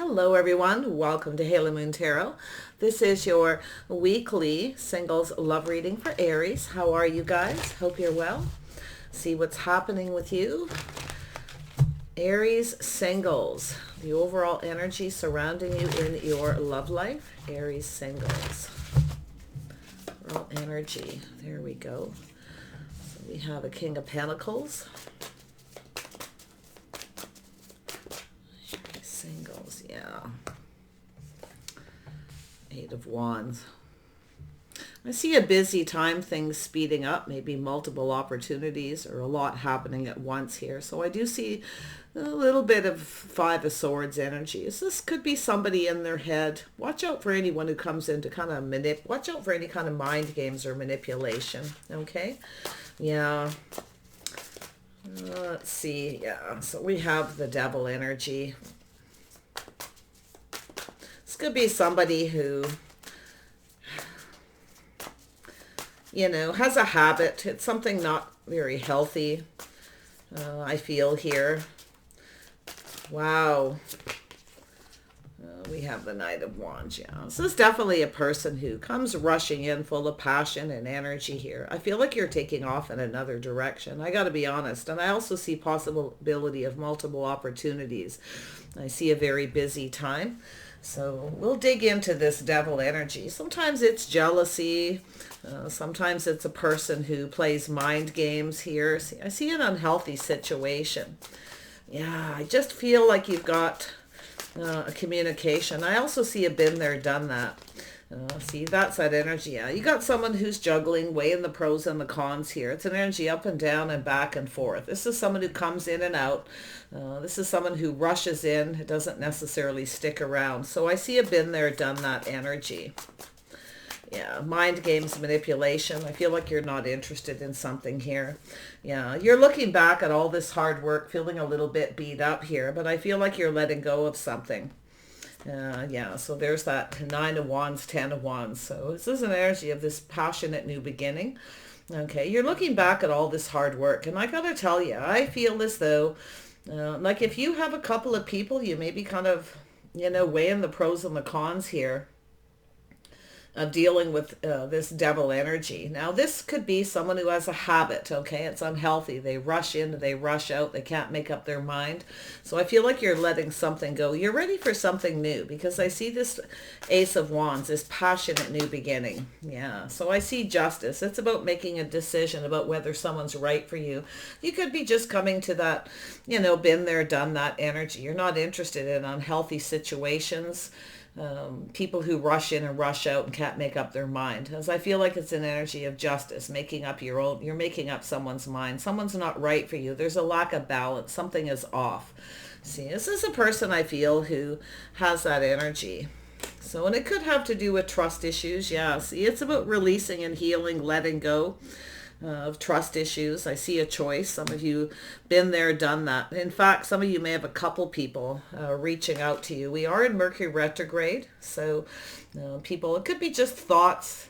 Hello everyone, welcome to Halo Moon Tarot. This is your weekly singles love reading for Aries. How are you guys? Hope you're well. See what's happening with you. Aries singles, the overall energy surrounding you in your love life. Aries singles. Overall energy, there we go. So we have a King of Pentacles. Singles, yeah. Eight of Wands. I see a busy time, things speeding up, maybe multiple opportunities or a lot happening at once here. So I do see a little bit of Five of Swords energy. This could be somebody in their head. Watch out for anyone who comes in to kind of watch out for any kind of mind games or manipulation. Okay? Yeah. Let's see. Yeah. So we have the Devil energy. This could be somebody who, has a habit. It's something not very healthy, I feel here. Wow. We have the Knight of Wands, yeah. This is definitely a person who comes rushing in full of passion and energy here. I feel like you're taking off in another direction. I got to be honest. And I also see possibility of multiple opportunities. I see a very busy time. So we'll dig into this Devil energy. Sometimes it's jealousy. Sometimes it's a person who plays mind games here. I see an unhealthy situation. Yeah, I just feel like you've got a communication. I also see a been there, done that. See, that's that energy. Yeah, you got someone who's juggling, weighing the pros and the cons here. It's an energy up and down and back and forth. This is someone who comes in and out. This is someone who rushes in. It doesn't necessarily stick around. So I see a been there, done that energy. Yeah, mind games, manipulation. I feel like you're not interested in something here. Yeah, you're looking back at all this hard work, feeling a little bit beat up here, but I feel like you're letting go of something. Yeah, so there's that Nine of Wands, Ten of Wands. So this is an energy of this passionate new beginning. Okay, you're looking back at all this hard work. And I got to tell you, I feel as though, like if you have a couple of people, you may be kind of, weighing the pros and the cons here of dealing with this devil energy. Now, this could be someone who has a habit, okay? It's unhealthy. They rush in, they rush out, they can't make up their mind. So I feel like you're letting something go. You're ready for something new because I see this Ace of Wands, this passionate new beginning. Yeah, so I see justice. It's about making a decision about whether someone's right for you. You could be just coming to that, been there, done that energy. You're not interested in unhealthy situations. People who rush in and rush out and can't make up their mind. As I feel like it's an energy of justice, making up you're making up someone's mind. Someone's not right for you. There's a lack of balance. Something is off. See, this is a person I feel who has that energy. So, and it could have to do with trust issues. Yeah, see, it's about releasing and healing, letting go of trust issues. I see a choice. Some of you been there, done that. In fact, some of you may have a couple people reaching out to you. We are in Mercury retrograde, so people, it could be just thoughts,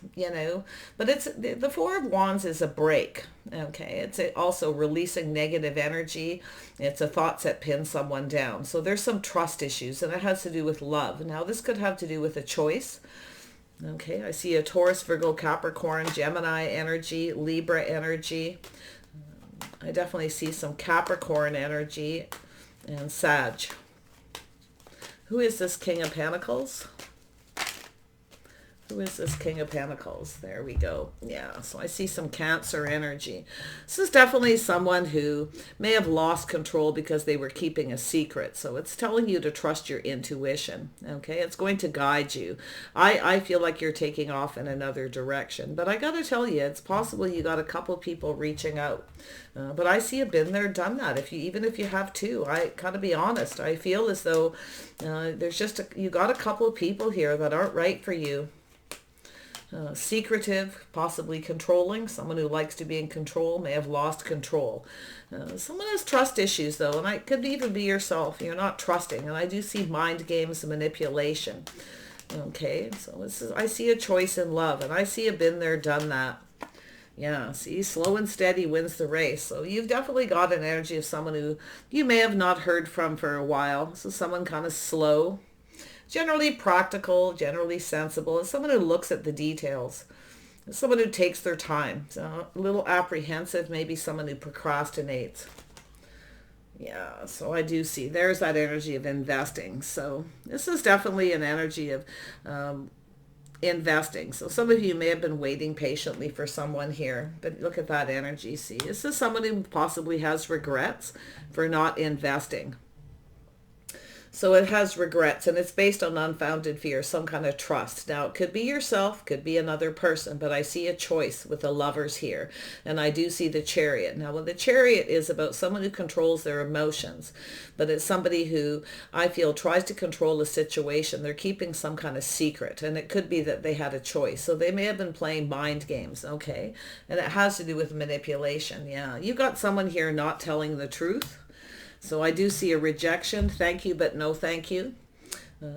but it's the Four of Wands is a break. Okay, it's also releasing negative energy. It's a thoughts that pin someone down. So there's some trust issues, and it has to do with love. Now, this could have to do with a choice. Okay, I see a Taurus, Virgo, Capricorn, Gemini energy, Libra energy. I definitely see some Capricorn energy and Sag. Who is this King of Pentacles? Who is this King of Pentacles? There we go. Yeah, so I see some Cancer energy. This is definitely someone who may have lost control because they were keeping a secret. So it's telling you to trust your intuition. Okay, it's going to guide you. I feel like you're taking off in another direction. But I got to tell you, it's possible you got a couple people reaching out. But I see a been there, done that. Even if you have two, I gotta be honest. I feel as though there's just you got a couple of people here that aren't right for you. Secretive, possibly controlling. Someone who likes to be in control may have lost control. Someone has trust issues, though, and it could even be yourself. You're not trusting, and I do see mind games and manipulation. Okay, so I see a choice in love, and I see a been there, done that. Yeah, see, slow and steady wins the race. So you've definitely got an energy of someone who you may have not heard from for a while. So someone kind of slow. generally practical, generally sensible, and someone who looks at the details. Someone who takes their time. So a little apprehensive, maybe someone who procrastinates. Yeah, so I do see there's that energy of investing. So this is definitely an energy of investing. So some of you may have been waiting patiently for someone here, but look at that energy. See, this is someone who possibly has regrets for not investing. So it has regrets, and it's based on unfounded fear, some kind of trust. Now, it could be yourself, could be another person, but I see a choice with the Lovers here, and I do see the Chariot. Now, when the Chariot is about someone who controls their emotions, but it's somebody who I feel tries to control a situation. They're keeping some kind of secret, and it could be that they had a choice. So they may have been playing mind games, okay? And it has to do with manipulation. Yeah, you got someone here not telling the truth. So I do see a rejection. Thank you, but no thank you.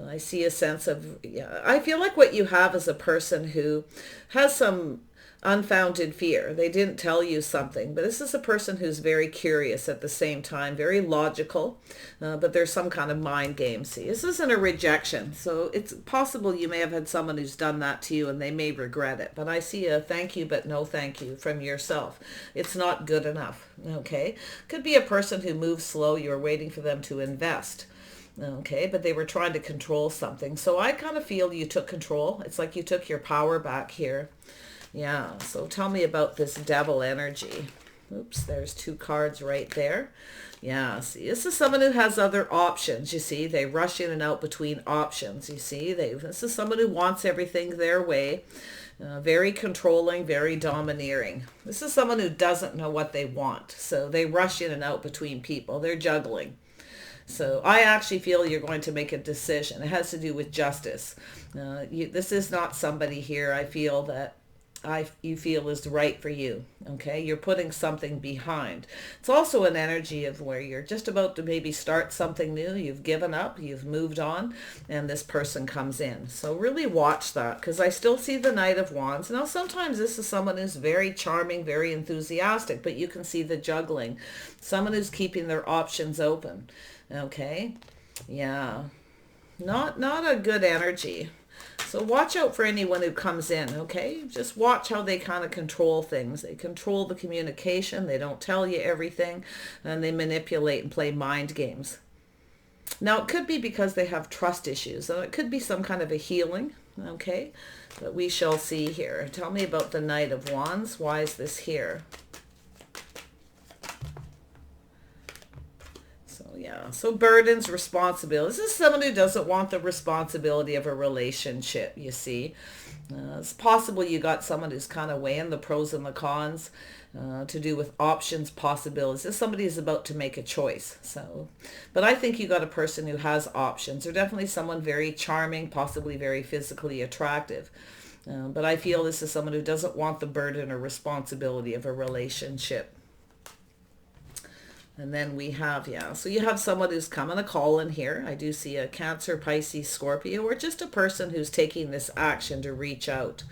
I see a sense of, yeah, I feel like what you have is a person who has some unfounded fear. They didn't tell you something, but this is a person who's very curious at the same time, very logical, but there's some kind of mind game. See, this isn't a rejection. So it's possible you may have had someone who's done that to you and they may regret it. But I see a thank you, but no thank you from yourself. It's not good enough. Okay. Could be a person who moves slow. You're waiting for them to invest. Okay, but they were trying to control something. So I kind of feel you took control. It's like you took your power back here. Yeah, so tell me about this Devil energy. Oops, there's 2 cards right there. Yeah, see, this is someone who has other options, you see. They rush in and out between options, you see. This is someone who wants everything their way. Very controlling, very domineering. This is someone who doesn't know what they want. So they rush in and out between people. They're juggling. So I actually feel you're going to make a decision. It has to do with justice. This is not somebody here I feel that you feel is right for you. Okay, you're putting something behind. It's also an energy of where you're just about to maybe start something new. You've given up, you've moved on, and this person comes in. So really watch that, because I still see the Knight of Wands. Now sometimes this is someone who's very charming, very enthusiastic, but you can see the juggling. Someone who's keeping their options open. Okay, yeah, not a good energy. So watch out for anyone who comes in, okay? Just watch how they kind of control things. They control the communication. They don't tell you everything. And they manipulate and play mind games. Now, it could be because they have trust issues. So it could be some kind of a healing, okay? But we shall see here. Tell me about the Knight of Wands. Why is this here? Yeah, so burdens, responsibilities. This is someone who doesn't want the responsibility of a relationship, you see. It's possible you got someone who's kind of weighing the pros and the cons to do with options, possibilities. This somebody is about to make a choice. So, but I think you got a person who has options. They're definitely someone very charming, possibly very physically attractive. But I feel this is someone who doesn't want the burden or responsibility of a relationship. And then we have, yeah, so you have someone who's coming a call in here. I do see a Cancer, Pisces, Scorpio, or just a person who's taking this action to reach out.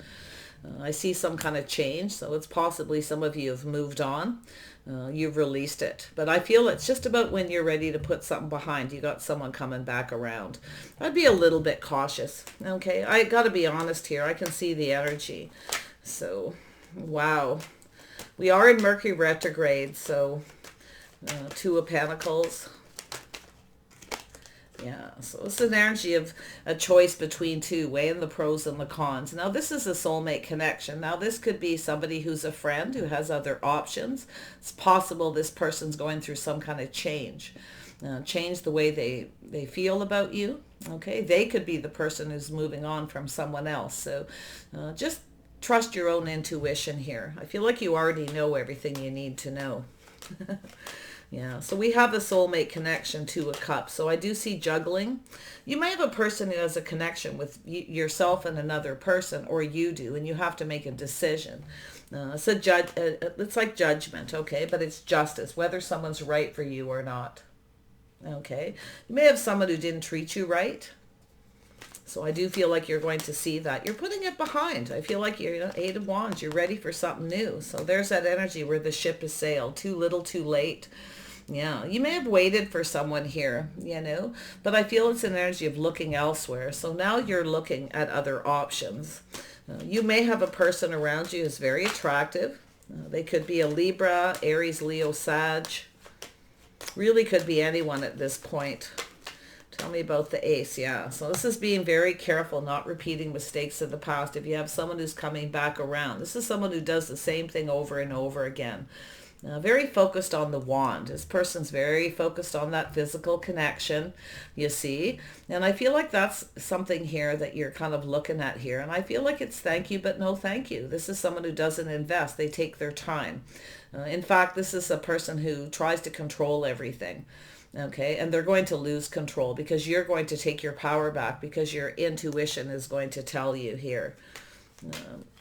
I see some kind of change, so it's possibly some of you have moved on. You've released it. But I feel it's just about when you're ready to put something behind. You got someone coming back around. I'd be a little bit cautious, okay? I got to be honest here. I can see the energy. So, wow. We are in Mercury retrograde, so... 2 of Pentacles. Yeah, so it's an energy of a choice between two, weighing the pros and the cons. Now, this is a soulmate connection. Now, this could be somebody who's a friend who has other options. It's possible this person's going through some kind of change. Change the way they feel about you. Okay, they could be the person who's moving on from someone else. So just trust your own intuition here. I feel like you already know everything you need to know. Yeah, so we have a soulmate connection, 2 of Cups. So I do see juggling. You may have a person who has a connection with yourself and another person, or you do, and you have to make a decision. It's like judgment, okay? But it's justice, whether someone's right for you or not, okay? You may have someone who didn't treat you right. So I do feel like you're going to see that. You're putting it behind. I feel like you're, 8 of Wands. You're ready for something new. So there's that energy where the ship has sailed. Too little, too late. Yeah, you may have waited for someone here, but I feel it's an energy of looking elsewhere. So now you're looking at other options. You may have a person around you who's very attractive. They could be a Libra, Aries, Leo, Sag. Really could be anyone at this point. Tell me about the ace. Yeah, so this is being very careful, not repeating mistakes of the past. If you have someone who's coming back around, this is someone who does the same thing over and over again. Very focused on the wand. This person's very focused on that physical connection, you see. And I feel like that's something here that you're kind of looking at here. And I feel like it's thank you, but no thank you. This is someone who doesn't invest. They take their time. In fact, this is a person who tries to control everything. Okay, and they're going to lose control because you're going to take your power back because your intuition is going to tell you here.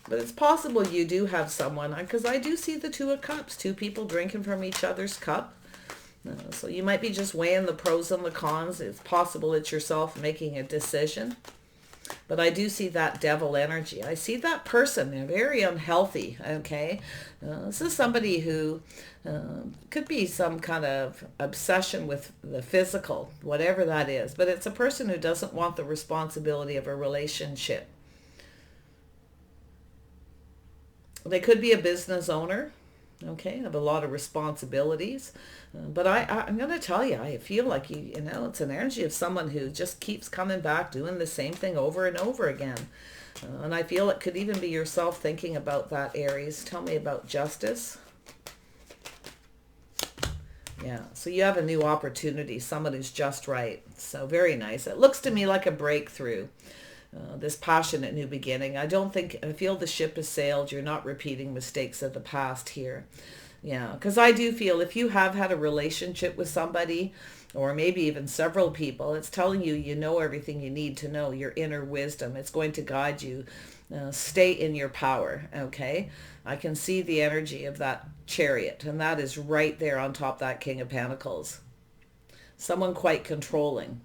But it's possible you do have someone, because I do see the Two of Cups, two people drinking from each other's cup. So you might be just weighing the pros and the cons. It's possible it's yourself making a decision. But I do see that devil energy. I see that person. They're very unhealthy, okay? This is somebody who could be some kind of obsession with the physical, whatever that is. But it's a person who doesn't want the responsibility of a relationship. They could be a business owner, okay, have a lot of responsibilities. But I'm going to tell you, I feel like, it's an energy of someone who just keeps coming back, doing the same thing over and over again. And I feel it could even be yourself thinking about that, Aries. Tell me about justice. Yeah, so you have a new opportunity, someone who's just right. So very nice. It looks to me like a breakthrough. This passionate new beginning. I feel the ship has sailed. You're not repeating mistakes of the past here. Yeah, because I do feel if you have had a relationship with somebody, or maybe even several people, it's telling you you know everything you need to know, your inner wisdom. It's going to guide you. Stay in your power, okay? I can see the energy of that Chariot, and that is right there on top of that King of Pentacles. Someone quite controlling.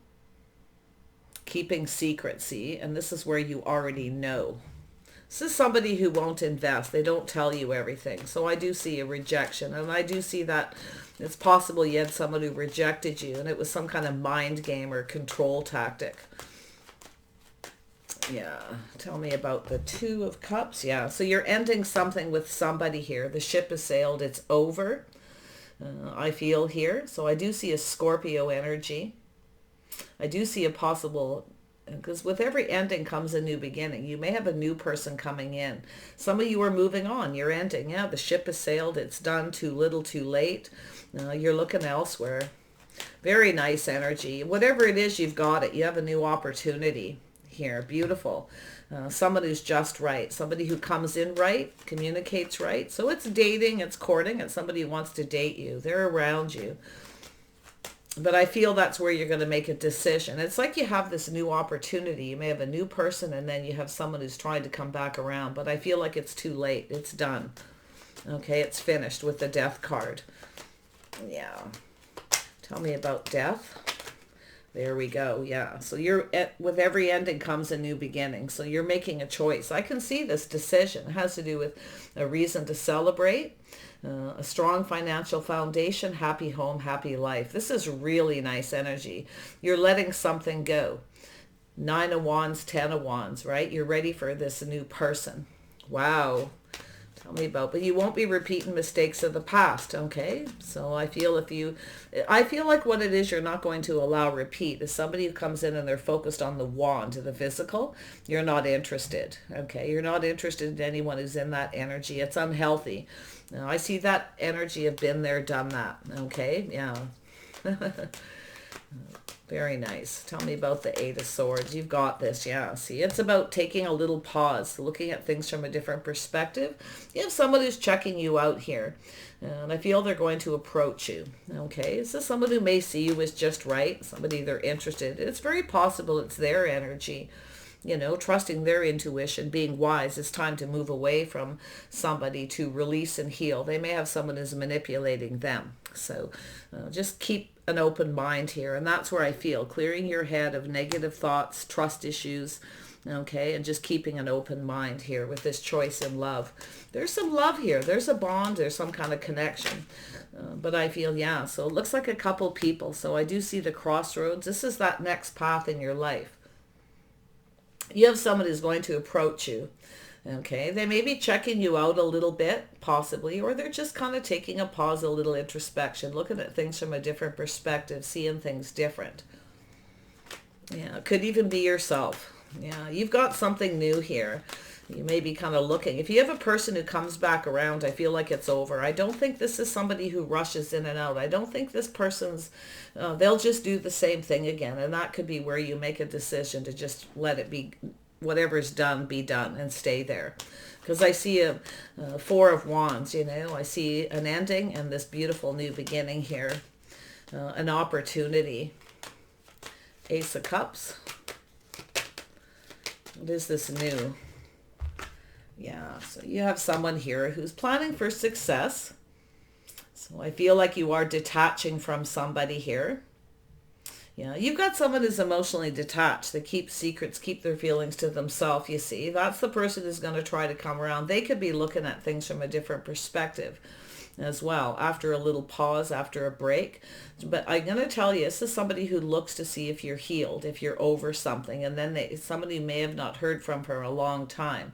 Keeping secret, see? And this is where you already know. This is somebody who won't invest. They don't tell you everything. So I do see a rejection. And I do see that it's possible you had someone who rejected you and it was some kind of mind game or control tactic. Yeah. Tell me about the Two of Cups. Yeah. So you're ending something with somebody here. The ship has sailed. It's over. I feel here. So I do see a Scorpio energy. I do see a possible, because with every ending comes a new beginning. You may have a new person coming in. Some of you are moving on. You're ending. Yeah, the ship has sailed. It's done. Too little, too late. You're looking elsewhere. Very nice energy. Whatever it is, you've got it. You have a new opportunity here. Beautiful. Someone who's just right. Somebody who comes in right, communicates right. So it's dating, it's courting, it's somebody who wants to date you. They're around you. But I feel that's where you're going to make a decision. It's like you have this new opportunity. You may have a new person and then you have someone who's trying to come back around. But I feel like it's too late. It's done. Okay, it's finished with the Death card. Yeah. Tell me about death. There we go. Yeah. So with every ending comes a new beginning. So you're making a choice. I can see this decision. It has to do with a reason to celebrate. A strong financial foundation, happy home, happy life. This is really nice energy. You're letting something go. 9 of Wands, 10 of Wands, right? You're ready for this new person. Wow. Tell me about, but you won't be repeating mistakes of the past, okay? So I feel like what it is you're not going to allow repeat is somebody who comes in and they're focused on the wand, the physical. You're not interested, okay? You're not interested in anyone who's in that energy. It's unhealthy. Now, I see that energy of been there, done that, okay? Yeah. Very nice. Tell me about the Eight of Swords. You've got this. Yeah. See, it's about taking a little pause, looking at things from a different perspective. You have someone who's checking you out here. And I feel they're going to approach you. Okay. This is someone who may see you as just right. Somebody they're interested in. It's very possible it's their energy. Trusting their intuition, being wise. It's time to move away from somebody to release and heal. They may have someone who's manipulating them. So just keep an open mind here. And that's where I feel clearing your head of negative thoughts, trust issues, okay, and just keeping an open mind here with this choice in love. There's some love here. There's a bond. There's some kind of connection. But I feel, yeah, so it looks like a couple people. So I do see the crossroads. This is that next path in your life. You have someone who's going to approach you. Okay, they may be checking you out a little bit, possibly, or they're just kind of taking a pause, a little introspection, looking at things from a different perspective, seeing things different. Yeah, it could even be yourself. Yeah, you've got something new here. You may be kind of looking. If you have a person who comes back around, I feel like it's over. I don't think this is somebody who rushes in and out. I don't think this person's, they'll just do the same thing again. And that could be where you make a decision to just let it be, whatever's done, be done and stay there. Because I see a Four of Wands, you know. I see an ending and this beautiful new beginning here. An opportunity. Ace of Cups. What is this new? Yeah, so you have someone here who's planning for success. So I feel like you are detaching from somebody here. Yeah, you've got someone who's emotionally detached. They keep secrets, keep their feelings to themselves, you see. That's the person who's going to try to come around. They could be looking at things from a different perspective as well, after a little pause, after a break. But I'm going to tell you, this is somebody who looks to see if you're healed, if you're over something. And then somebody may have not heard from her a long time.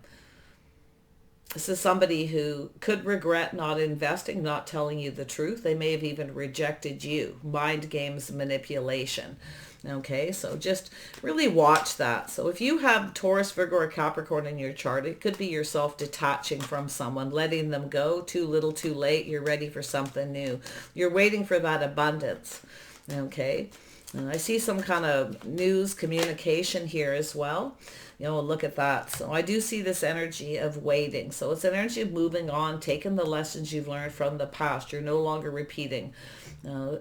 This is somebody who could regret not investing, not telling you the truth. They may have even rejected you. Mind games, manipulation. Okay, so just really watch that. So if you have Taurus, Virgo, or Capricorn in your chart, it could be yourself detaching from someone, letting them go. Too little, too late. You're ready for something new. You're waiting for that abundance. Okay, and I see some kind of news communication here as well. You know, look at that. So I do see this energy of waiting. So it's an energy of moving on, taking the lessons you've learned from the past. You're no longer repeating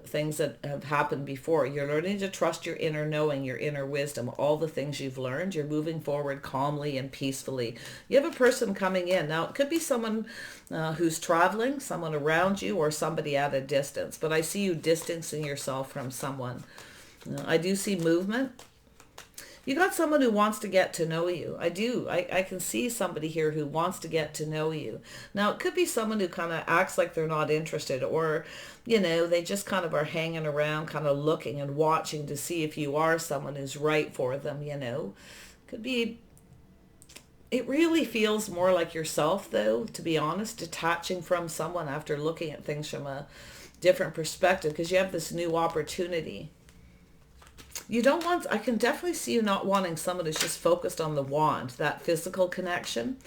things that have happened before. You're learning to trust your inner knowing, your inner wisdom, all the things you've learned. You're moving forward calmly and peacefully. You have a person coming in. Now, it could be someone who's traveling, someone around you, or somebody at a distance. But I see you distancing yourself from someone. I do see movement. You got someone who wants to get to know you. I do. I can see somebody here who wants to get to know you. Now, it could be someone who kind of acts like they're not interested, or, you know, they just kind of are hanging around, kind of looking and watching to see if you are someone who's right for them, you know. Could be, it really feels more like yourself, though, to be honest, detaching from someone after looking at things from a different perspective, because you have this new opportunity. You don't want, I can definitely see you not wanting someone who's just focused on the wand, that physical connection.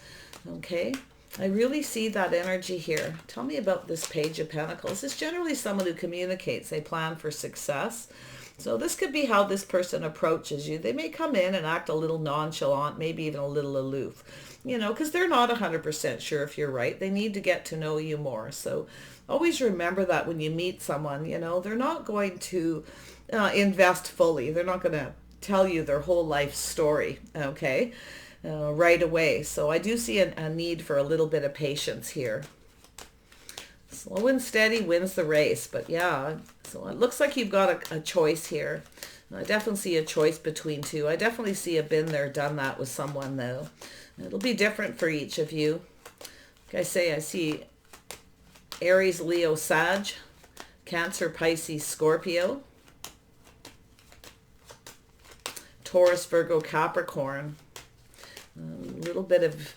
Okay. I really see that energy here. Tell me about this Page of Pentacles. It's generally someone who communicates. They plan for success. So this could be how this person approaches you. They may come in and act a little nonchalant, maybe even a little aloof, you know, because they're not 100% sure if you're right. They need to get to know you more. So always remember that when you meet someone, you know, they're not going to invest fully. They're not going to tell you their whole life story, okay, right away. So I do see a need for a little bit of patience here. Slow and steady wins the race. But yeah, so it looks like you've got a choice here. I definitely see a choice between two. I definitely see a been there, done that with someone, though. It'll be different for each of you. Like I say, I see Aries, Leo, Sag, Cancer, Pisces, Scorpio, Taurus, Virgo, Capricorn, a little bit of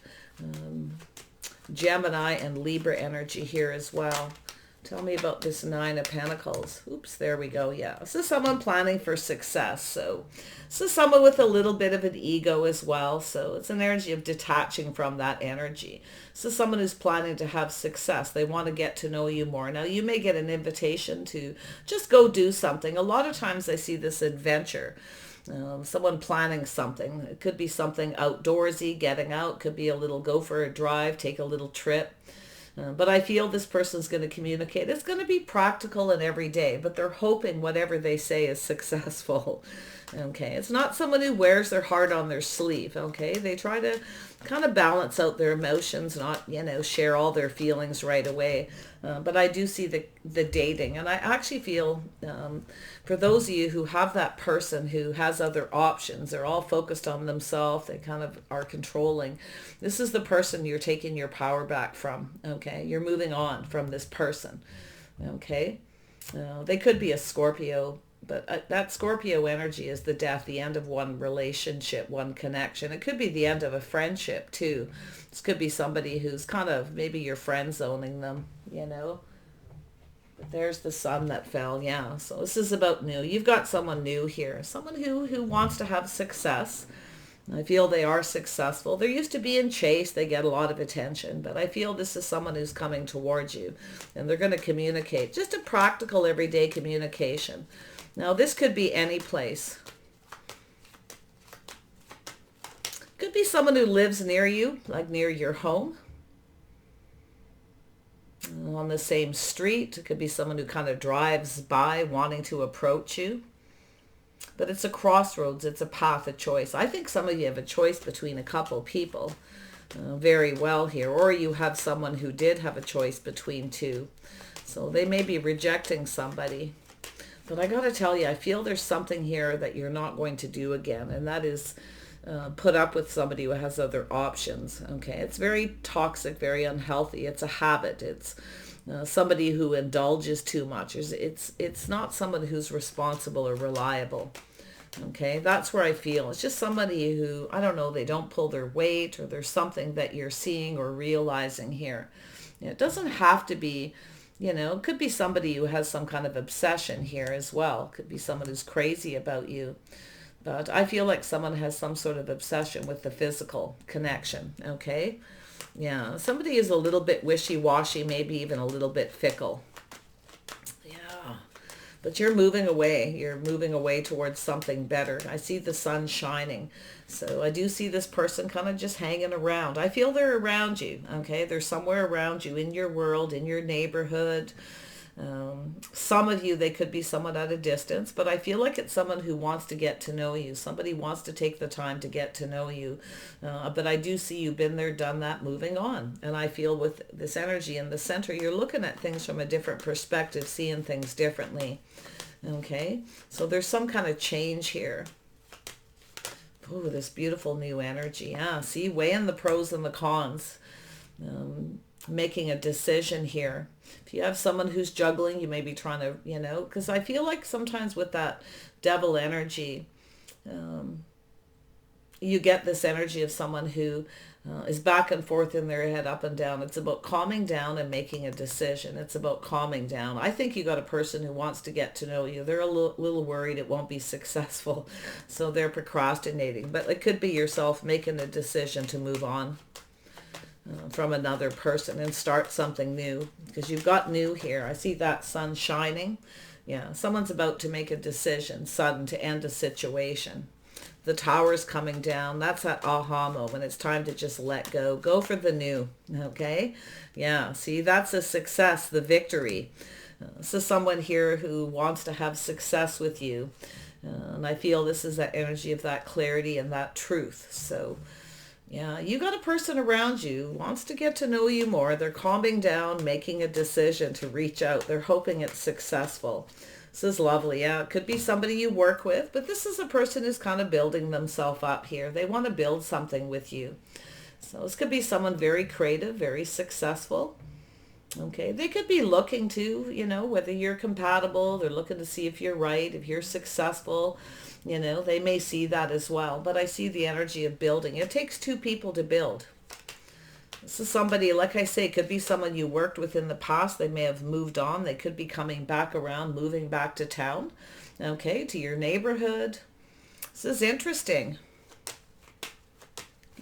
Gemini and Libra energy here as well. Tell me about this Nine of Pentacles. Oops, there we go. Yeah, this is someone planning for success. So this is someone with a little bit of an ego as well. So it's an energy of detaching from that energy. This is someone who's planning to have success. They want to get to know you more. Now, you may get an invitation to just go do something. A lot of times I see this adventure. Someone planning something. It could be something outdoorsy, getting out. Could be a little go for a drive, take a little trip. But I feel this person's going to communicate. It's going to be practical and everyday, but they're hoping whatever they say is successful. Okay, it's not someone who wears their heart on their sleeve. Okay, they try to kind of balance out their emotions, not, you know, share all their feelings right away. But I do see the dating, and I actually feel for those of you who have that person who has other options, they're all focused on themselves, they kind of are controlling. This is the person you're taking your power back from. Okay, you're moving on from this person. Okay. They could be a Scorpio, but that Scorpio energy is the death, the end of one relationship, one connection. It could be the end of a friendship too. This could be somebody who's kind of, maybe you're friend zoning them, you know. But there's the sun that fell, yeah. So this is about new. You've got someone new here, someone who wants to have success. I feel they are successful. They're used to being chased. They get a lot of attention. But I feel this is someone who's coming towards you. And they're going to communicate. Just a practical, everyday communication. Now, this could be any place. Could be someone who lives near you, like near your home. On the same street. It could be someone who kind of drives by wanting to approach you. But it's a crossroads, it's a path, a choice. I think some of you have a choice between a couple people very well here. Or you have someone who did have a choice between two. So they may be rejecting somebody. But I got to tell you, I feel there's something here that you're not going to do again. And that is put up with somebody who has other options. Okay, it's very toxic, very unhealthy. It's a habit. It's somebody who indulges too much. It's not someone who's responsible or reliable. Okay, that's where I feel. It's just somebody who, I don't know, they don't pull their weight, or there's something that you're seeing or realizing here. It doesn't have to be, it could be somebody who has some kind of obsession here as well. It could be someone who's crazy about you. But I feel like someone has some sort of obsession with the physical connection, okay? Yeah, somebody is a little bit wishy-washy, maybe even a little bit fickle. Yeah, but you're moving away. You're moving away towards something better. I see the sun shining. So I do see this person kind of just hanging around. I feel they're around you, okay? They're somewhere around you, in your world, in your neighborhood. Some of you, they could be somewhat at a distance, but I feel like it's someone who wants to get to know you. Somebody wants to take the time to get to know you. But I do see you've been there, done that, moving on. And I feel with this energy in the center, you're looking at things from a different perspective, seeing things differently. Okay, so there's some kind of change here. Oh, this beautiful new energy. Yeah, see, weighing the pros and the cons. Making a decision here. If you have someone who's juggling, you may be trying to, because I feel like sometimes with that devil energy, you get this energy of someone who is back and forth in their head, up and down. It's about calming down and making a decision. It's about calming down. I think you got a person who wants to get to know you. They're a little worried it won't be successful, so they're procrastinating. But it could be yourself making a decision to move on from another person and start something new, because you've got new here. I see that sun shining. Yeah, someone's about to make a decision, sudden, to end a situation. The tower's coming down. That's that aha moment. It's time to just let go. Go for the new, okay? Yeah, see, that's a success, the victory. This is someone here who wants to have success with you. And I feel this is that energy of that clarity and that truth. So yeah, you got a person around you who wants to get to know you more. They're calming down, making a decision to reach out. They're hoping it's successful. This is lovely. Yeah, it could be somebody you work with, but this is a person who's kind of building themselves up here. They want to build something with you. So this could be someone very creative, very successful. Okay, they could be looking to, whether you're compatible. They're looking to see if you're right, if you're successful. They may see that as well. But I see the energy of building. It takes two people to build. This is somebody, like I say, could be someone you worked with in the past. They may have moved on. They could be coming back around, moving back to town, okay, to your neighborhood. This is interesting.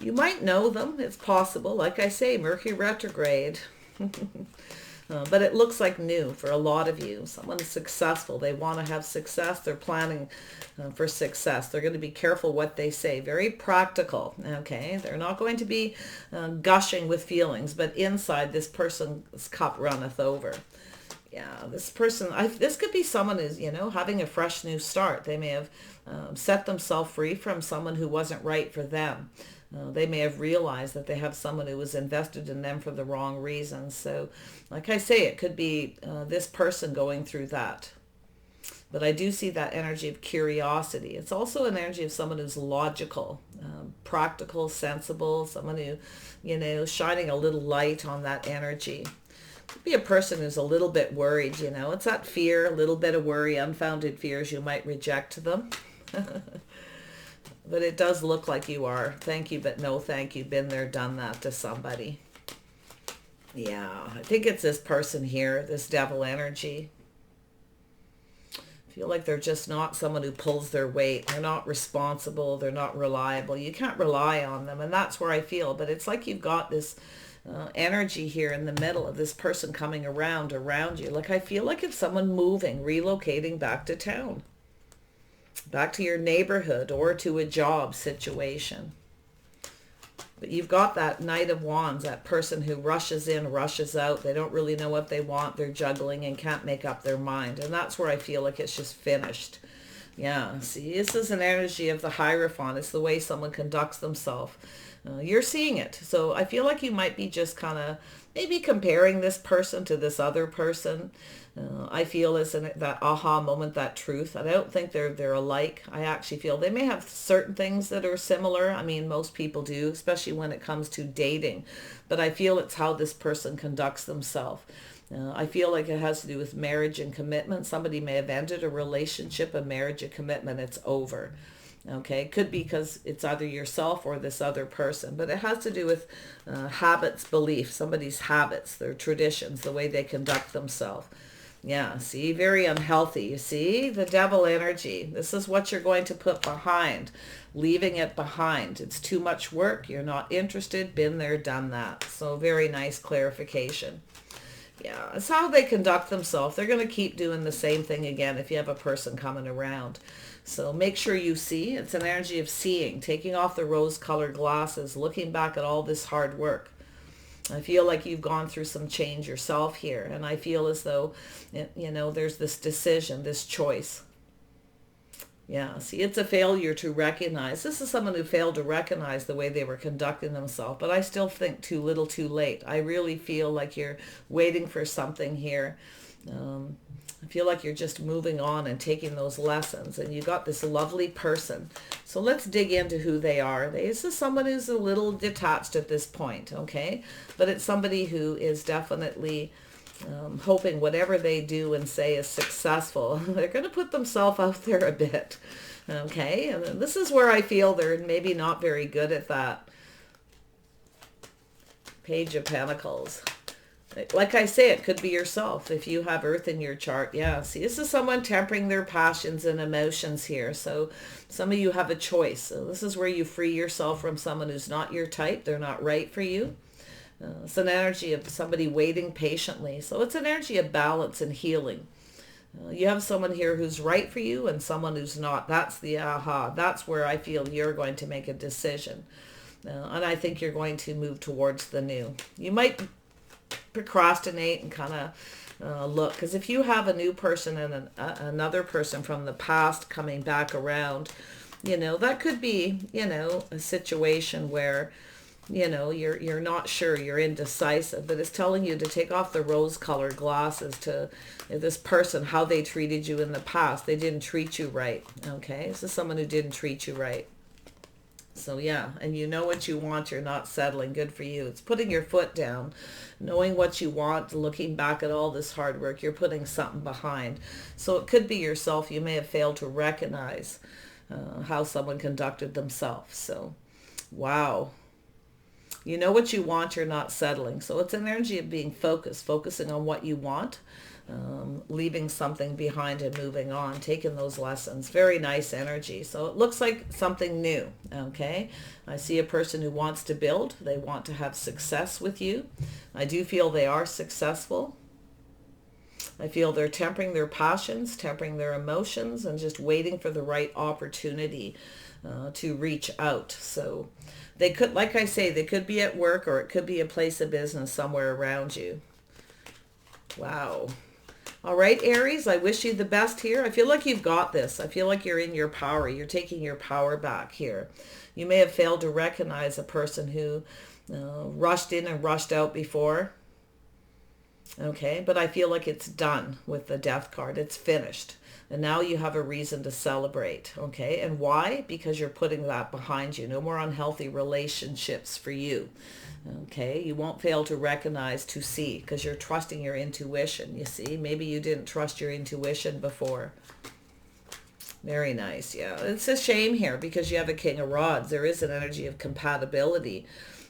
You might know them. It's possible. Like I say, Mercury retrograde. But it looks like new for a lot of you. Someone is successful. They want to have success. They're planning for success. They're going to be careful what they say. Very practical. Okay, they're not going to be gushing with feelings, but inside this person's cup runneth over. Yeah, this person, this could be someone who's, having a fresh new start. They may have set themselves free from someone who wasn't right for them. They may have realized that they have someone who was invested in them for the wrong reasons. So, like I say, it could be this person going through that. But I do see that energy of curiosity. It's also an energy of someone who's logical, practical, sensible, someone who, shining a little light on that energy. Be a person who's a little bit worried, you know. It's that fear, a little bit of worry, unfounded fears. You might reject them. But it does look like you are. Thank you, but no thank you. Been there, done that to somebody. Yeah, I think it's this person here, this devil energy. Feel like they're just not someone who pulls their weight. They're not responsible. They're not reliable. You can't rely on them. And that's where I feel. But it's like you've got this energy here in the middle of this person coming around you. Like I feel like it's someone moving, relocating back to town, back to your neighborhood or to a job situation. But you've got that Knight of Wands, that person who rushes in, rushes out. They don't really know what they want. They're juggling and can't make up their mind. And that's where I feel like it's just finished. Yeah, see, this is an energy of the Hierophant. It's the way someone conducts themselves. You're seeing it. So I feel like you might be just kind of maybe comparing this person to this other person. I feel it's that aha moment, that truth. And I don't think they're alike. I actually feel they may have certain things that are similar. I mean, most people do, especially when it comes to dating. But I feel it's how this person conducts themselves. I feel like it has to do with marriage and commitment. Somebody may have ended a relationship, a marriage, a commitment. It's over. Okay, could be because it's either yourself or this other person, but it has to do with habits, beliefs, somebody's habits, their traditions, the way they conduct themselves. Yeah, see, very unhealthy. You see, the devil energy. This is what you're going to put behind, leaving it behind. It's too much work. You're not interested. Been there, done that. So very nice clarification. Yeah, it's how they conduct themselves. They're going to keep doing the same thing again if you have a person coming around. So make sure you see. It's an energy of seeing, taking off the rose-colored glasses, looking back at all this hard work. I feel like you've gone through some change yourself here. And I feel as though, you know, there's this decision, this choice. Yeah, see, it's a failure to recognize. This is someone who failed to recognize the way they were conducting themselves. But I still think too little too late. I really feel like you're waiting for something here. I feel like you're just moving on and taking those lessons. And you got this lovely person. So let's dig into who they are. This is someone who's a little detached at this point, okay? But it's somebody who is definitely hoping whatever they do and say is successful. They're going to put themselves out there a bit, okay? And this is where I feel they're maybe not very good at that. Page of Pentacles. Like I say, it could be yourself if you have Earth in your chart. Yeah, see, this is someone tempering their passions and emotions here. So some of you have a choice. So this is where you free yourself from someone who's not your type. They're not right for you. It's an energy of somebody waiting patiently. So it's an energy of balance and healing. You have someone here who's right for you and someone who's not. That's the aha. That's where I feel you're going to make a decision. And I think you're going to move towards the new. You might procrastinate and kind of look, because if you have a new person and another person from the past coming back around, you know, that could be, you know, a situation where, you know, you're not sure, you're indecisive, but it's telling you to take off the rose-colored glasses to this person, how they treated you in the past. They didn't treat you right, okay? This is someone who didn't treat you right. So yeah, and you know what you want, you're not settling. Good for you. It's putting your foot down, knowing what you want, looking back at all this hard work, you're putting something behind. So it could be yourself. You may have failed to recognize how someone conducted themselves. So, wow. You know what you want, you're not settling. So it's an energy of being focused, focusing on what you want, leaving something behind and moving on, taking those lessons. Very nice energy. So it looks like something new, okay? I see a person who wants to build. They want to have success with you. I do feel they are successful. I feel they're tempering their passions, tempering their emotions, and just waiting for the right opportunity to reach out. So they could, like I say, they could be at work or it could be a place of business somewhere around you. Wow. All right, Aries, I wish you the best here. I feel like you've got this. I feel like you're in your power. You're taking your power back here. You may have failed to recognize a person who rushed in and rushed out before. Okay, but I feel like it's done with the Death card. It's finished. And now you have a reason to celebrate. Okay, and why? Because you're putting that behind you. No more unhealthy relationships for you. Okay, you won't fail to recognize, to see, because you're trusting your intuition. You see, maybe you didn't trust your intuition before. Very nice. Yeah, it's a shame here because you have a King of Rods. There is an energy of compatibility.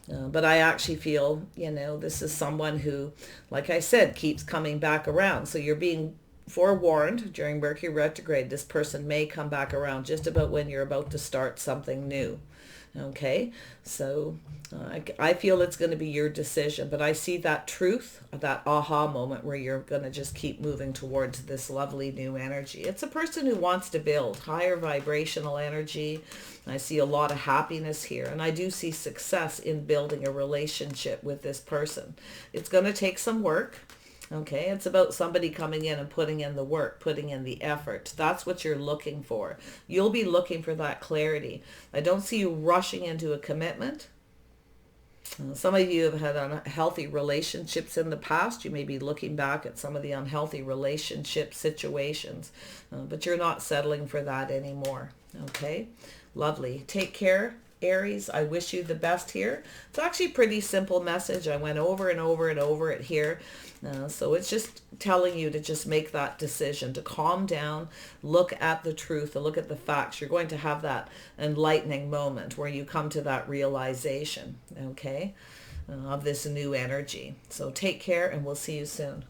But I actually feel, this is someone who, like I said, keeps coming back around. So you're being forewarned during Mercury retrograde. This person may come back around just about when you're about to start something new. Okay, so I feel it's going to be your decision, but I see that truth, that aha moment where you're going to just keep moving towards this lovely new energy. It's a person who wants to build higher vibrational energy. I see a lot of happiness here, and I do see success in building a relationship with this person. It's going to take some work. Okay, it's about somebody coming in and putting in the work, putting in the effort. That's what you're looking for. You'll be looking for that clarity. I don't see you rushing into a commitment. Some of you have had unhealthy relationships in the past. You may be looking back at some of the unhealthy relationship situations, but you're not settling for that anymore. Okay, lovely. Take care, Aries. I wish you the best here. It's actually a pretty simple message. I went over and over and over it here. So it's just telling you to just make that decision, to calm down, look at the truth, and look at the facts. You're going to have that enlightening moment where you come to that realization, okay, of this new energy. So take care, and we'll see you soon.